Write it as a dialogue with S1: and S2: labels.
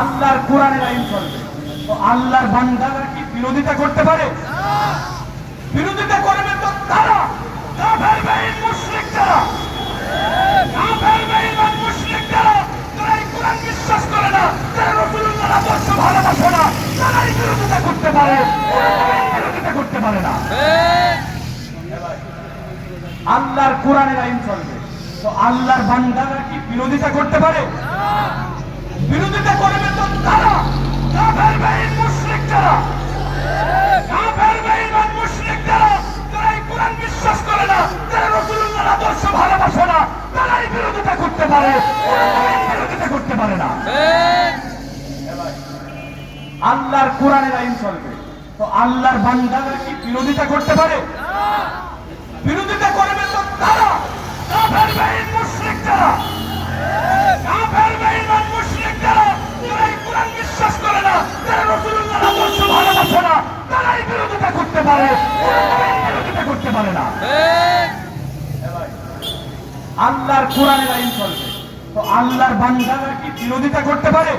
S1: আল্লাহর কোরআনের আইন চলবে। তো আল্লাহর বান্দারা কি বিরোধিতা করতে পারে? বিরোধিতা করবে তো তারা কাফের বেঈমান মুশরিক যারা, কাফের বেঈমান মুশরিক যারা এই কোরআন বিশ্বাস করে না, যারা রাসূলুল্লাহর আদর্শ ভালোবাসে না, তারাই বিরোধিতা করতে পারে, বিরোধিতা করতে পারে না। আল্লাহর কোরআনের আইন চলবে। তো আল্লাহর বান্দারা কি বিরোধিতা করতে পারে? বিরোধিতা করবে তো তারা কাফের বেঈমান মুশরিক যারা, কাফের বেঈমান মুশরিক যারা এই কোরআন বিশ্বাস করে না, যারা রাসূলুল্লাহর আদর্শ ভালোবাসে না, তারাই বিরোধিতা করতে পারে, বিরোধিতা করতে পারে না। আল্লাহর কোরআনের আইন চলবে। তো আল্লাহর বান্দারা কি বিরোধিতা করতে পারে? বিরোধিতা করবে তো তারা কাফের বেঈমান মুশরিক যারা, কাফের বেঈমান মুশরিক যারা এই কোরআন বিশ্বাস করে না, যারা রাসূলুল্লাহর আদর্শ ভালোবাসে না, তারাই বিরোধিতা করতে পারে, বিরোধিতা করতে পারে না। আল্লাহর কোরআনের আইন চলবে। তো আল্লাহর বান্দারা কি বিরোধিতা করতে পারে?